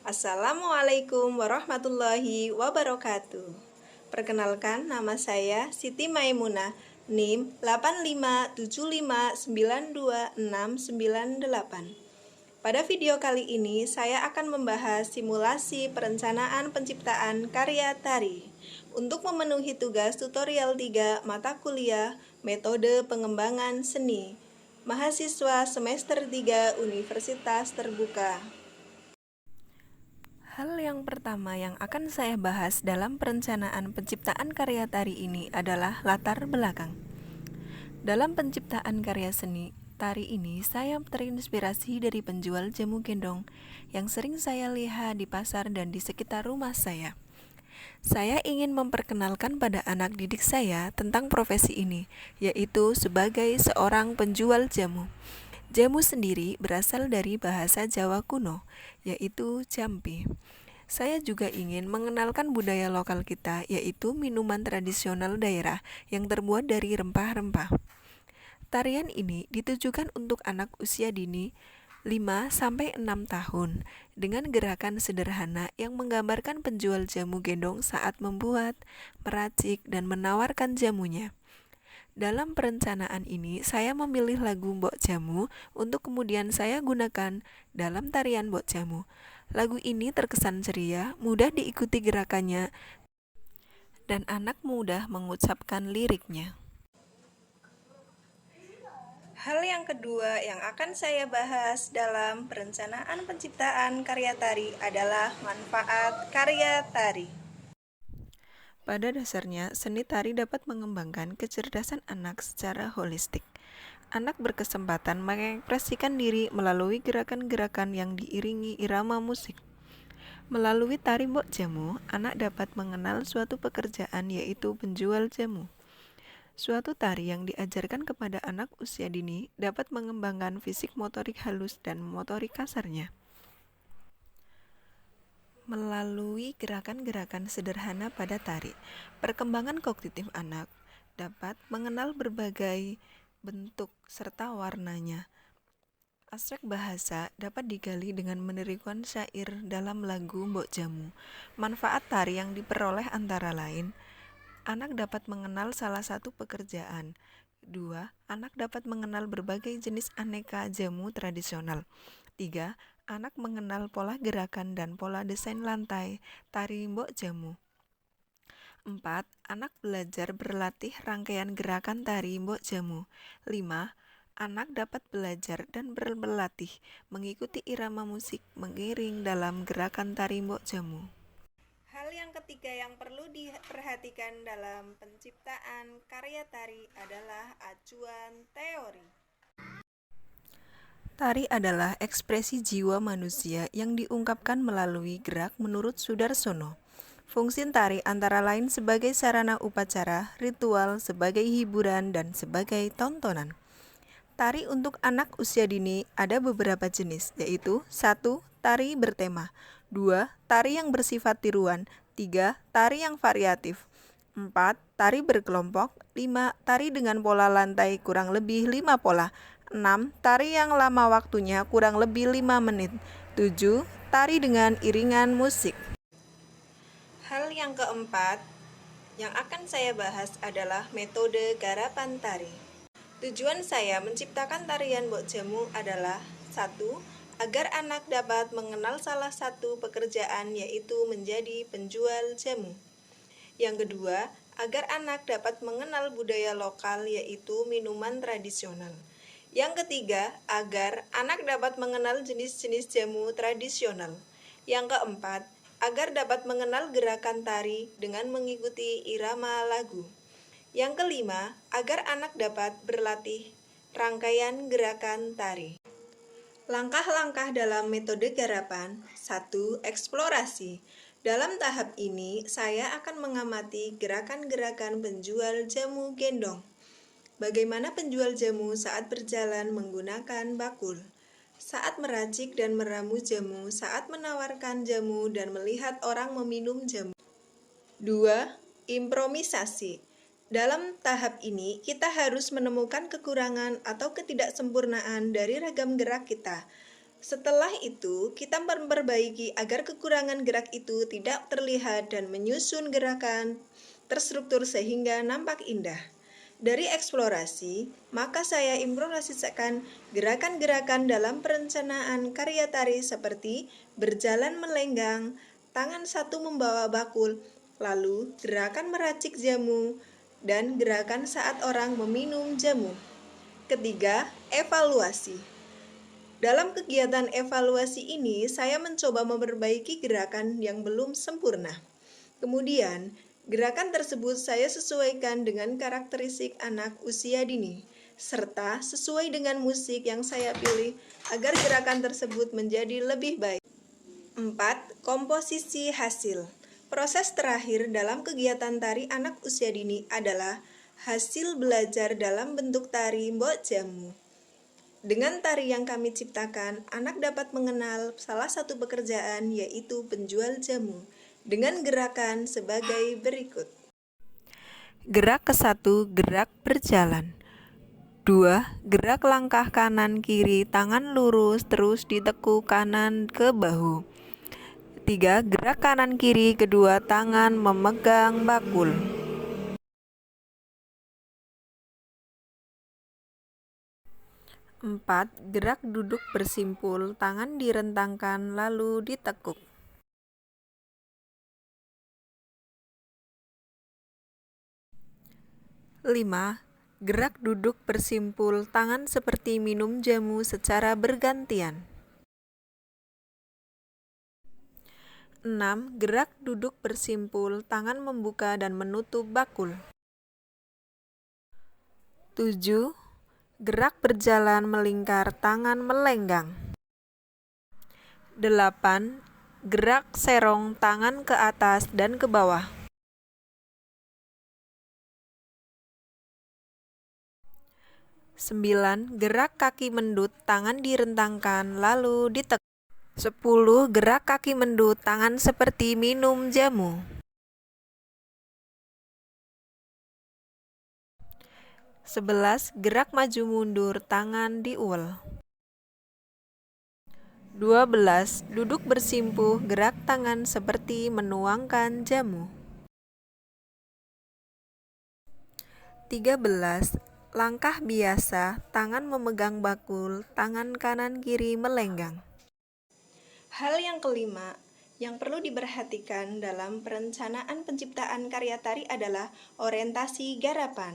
Assalamualaikum warahmatullahi wabarakatuh. Perkenalkan, nama saya Siti Maimunah, NIM 8575926698. Pada video kali ini, saya akan membahas simulasi perencanaan penciptaan karya tari untuk memenuhi tugas tutorial 3 mata kuliah Metode Pengembangan Seni, mahasiswa semester 3 Universitas Terbuka. Hal yang pertama yang akan saya bahas dalam perencanaan penciptaan karya tari ini adalah latar belakang. Dalam penciptaan karya seni tari ini, saya terinspirasi dari penjual jamu gendong yang sering saya lihat di pasar dan di sekitar rumah saya. Saya ingin memperkenalkan pada anak didik saya tentang profesi ini, yaitu sebagai seorang penjual jamu. Jamu sendiri berasal dari bahasa Jawa kuno, yaitu jampi. Saya juga ingin mengenalkan budaya lokal kita, yaitu minuman tradisional daerah yang terbuat dari rempah-rempah. Tarian ini ditujukan untuk anak usia dini 5-6 tahun dengan gerakan sederhana yang menggambarkan penjual jamu gendong saat membuat, meracik, dan menawarkan jamunya. Dalam perencanaan ini, saya memilih lagu Mbok Jamu untuk kemudian saya gunakan dalam tarian Mbok Jamu. Lagu ini terkesan ceria, mudah diikuti gerakannya, dan anak mudah mengucapkan liriknya. Hal yang kedua yang akan saya bahas dalam perencanaan penciptaan karya tari adalah manfaat karya tari. Pada dasarnya, seni tari dapat mengembangkan kecerdasan anak secara holistik. Anak berkesempatan mengekspresikan diri melalui gerakan-gerakan yang diiringi irama musik. Melalui tari Mbok Jamu, anak dapat mengenal suatu pekerjaan, yaitu penjual jamu. Suatu tari yang diajarkan kepada anak usia dini dapat mengembangkan fisik motorik halus dan motorik kasarnya. Melalui gerakan-gerakan sederhana pada tari, perkembangan kognitif anak dapat mengenal berbagai bentuk serta warnanya. Aspek bahasa dapat digali dengan menirukan syair dalam lagu Mbok Jamu. Manfaat tari yang diperoleh antara lain: anak dapat mengenal salah satu pekerjaan. 2. Anak dapat mengenal berbagai jenis aneka jamu tradisional. 3. Anak mengenal pola gerakan dan pola desain lantai tari Mbok Jamu. 4. Anak belajar berlatih rangkaian gerakan tari Mbok Jamu. 5. Anak dapat belajar dan berlatih mengikuti irama musik mengiring dalam gerakan tari Mbok Jamu. Hal yang ketiga yang perlu diperhatikan dalam penciptaan karya tari adalah acuan teori. Tari adalah ekspresi jiwa manusia yang diungkapkan melalui gerak menurut Sudarsono. Fungsi tari antara lain sebagai sarana upacara, ritual, sebagai hiburan, dan sebagai tontonan. Tari untuk anak usia dini ada beberapa jenis, yaitu 1. Tari bertema, 2. Tari yang bersifat tiruan, 3. Tari yang variatif, 4. Tari berkelompok, 5. Tari dengan pola lantai kurang lebih 5 pola, 6. Tari yang lama waktunya kurang lebih 5 menit, 7. Tari dengan iringan musik. Hal yang keempat yang akan saya bahas adalah metode garapan tari. Tujuan saya menciptakan tarian Mbok Jamu adalah 1. Agar anak dapat mengenal salah satu pekerjaan, yaitu menjadi penjual jamu. Yang kedua, agar anak dapat mengenal budaya lokal, yaitu minuman tradisional. Yang ketiga, agar anak dapat mengenal jenis-jenis jamu tradisional. Yang keempat, agar dapat mengenal gerakan tari dengan mengikuti irama lagu. Yang kelima, agar anak dapat berlatih rangkaian gerakan tari. Langkah-langkah dalam metode garapan. 1. Eksplorasi. Dalam tahap ini, saya akan mengamati gerakan-gerakan penjual jamu gendong. Bagaimana penjual jamu saat berjalan menggunakan bakul, saat meracik dan meramu jamu, saat menawarkan jamu dan melihat orang meminum jamu. 2. Improvisasi. Dalam tahap ini, kita harus menemukan kekurangan atau ketidaksempurnaan dari ragam gerak kita. Setelah itu, kita memperbaiki agar kekurangan gerak itu tidak terlihat dan menyusun gerakan terstruktur sehingga nampak indah. Dari eksplorasi, maka saya improvisasikan gerakan-gerakan dalam perencanaan karya tari seperti berjalan melenggang, tangan satu membawa bakul, lalu gerakan meracik jamu, dan gerakan saat orang meminum jamu. Ketiga, evaluasi. Dalam kegiatan evaluasi ini, saya mencoba memperbaiki gerakan yang belum sempurna. Kemudian, gerakan tersebut saya sesuaikan dengan karakteristik anak usia dini, serta sesuai dengan musik yang saya pilih agar gerakan tersebut menjadi lebih baik. 4. Komposisi hasil. Proses terakhir dalam kegiatan tari anak usia dini adalah hasil belajar dalam bentuk tari mbok jamu. Dengan tari yang kami ciptakan, anak dapat mengenal salah satu pekerjaan yaitu penjual jamu dengan gerakan sebagai berikut. Gerak ke-1, gerak berjalan. 2. Gerak langkah kanan kiri, tangan lurus terus ditekuk kanan ke bahu. 3. Gerak kanan kiri, kedua tangan memegang bakul. 4. Gerak duduk bersimpul, tangan direntangkan lalu ditekuk. 5. Gerak duduk bersimpul, tangan seperti minum jamu secara bergantian. 6. Gerak duduk bersimpul, tangan membuka dan menutup bakul. 7. Gerak berjalan melingkar, tangan melenggang. 8. Gerak serong, tangan ke atas dan ke bawah. 9. Gerak kaki mendut, tangan direntangkan lalu ditekuk. 10. Gerak kaki mendut, tangan seperti minum jamu. 11. Gerak maju mundur, tangan diuel. 12. Duduk bersimpuh, gerak tangan seperti menuangkan jamu. 13. Langkah biasa, tangan memegang bakul, tangan kanan kiri melenggang. Hal yang kelima yang perlu diperhatikan dalam perencanaan penciptaan karya tari adalah orientasi garapan.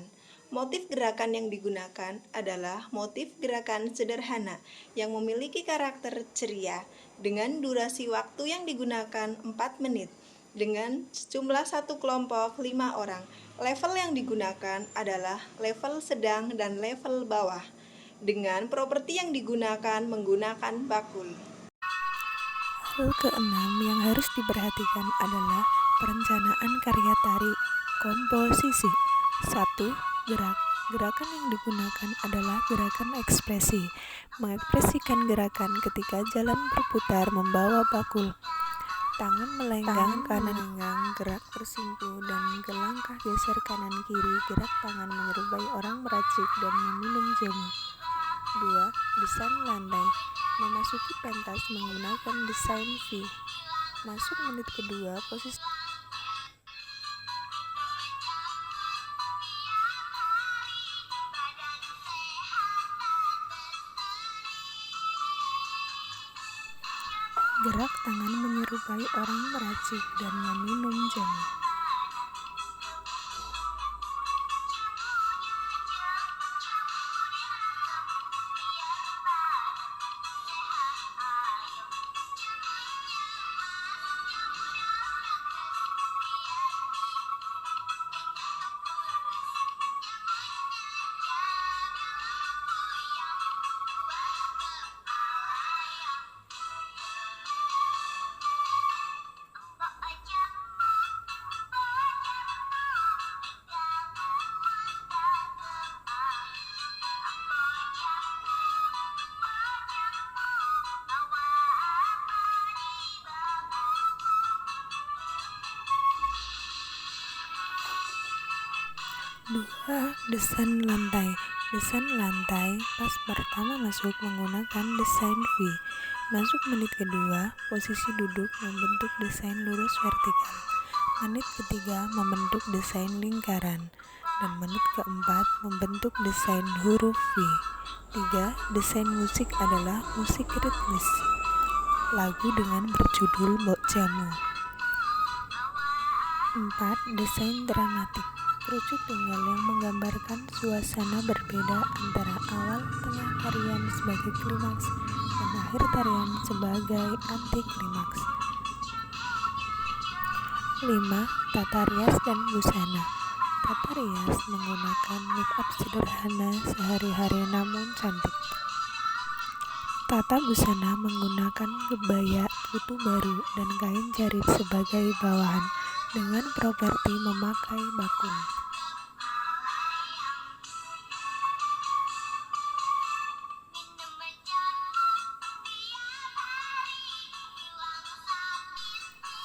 Motif gerakan yang digunakan adalah motif gerakan sederhana yang memiliki karakter ceria dengan durasi waktu yang digunakan 4 menit dengan jumlah satu kelompok 5 orang. Level yang digunakan adalah level sedang dan level bawah dengan properti yang digunakan menggunakan bakul. Hal keenam yang harus diperhatikan adalah perencanaan karya tari komposisi. 1. Gerak. Gerakan yang digunakan adalah gerakan ekspresi. Mengekspresikan gerakan ketika jalan berputar membawa bakul. Tangan melenggang kanan, gerak bersimpuh dan gelangkah geser kanan kiri. Gerak tangan menyerupai orang meracik dan meminum jamu. 2. Desain landai. Memasuki pentas menggunakan desain V. Masuk menit kedua, posisi gerak tangan menyerupai orang meracik dan meminum jamu. Dua, desain lantai. Desain lantai pas pertama masuk menggunakan desain V. Masuk menit kedua, posisi duduk membentuk desain lurus vertikal. Menit ketiga membentuk desain lingkaran. Dan menit keempat membentuk desain huruf V. 3. Desain musik adalah musik ritmis. Lagu dengan berjudul Mbok Jamu. 4. Desain dramatik. Kerucut tunggal yang menggambarkan suasana berbeda antara awal tengah tarian sebagai klimaks dan akhir tarian sebagai anti klimaks. 5. Tata rias dan busana. Tata rias menggunakan make up sederhana sehari-hari namun cantik. Tata busana menggunakan kebaya kutu baru dan kain jarit sebagai bawahan dengan properti memakai bakung.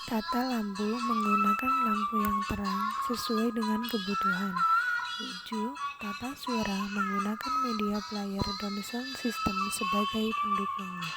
Tata lampu menggunakan lampu yang terang sesuai dengan kebutuhan. 7. Tata suara menggunakan media player dan sound system sebagai pendukungnya.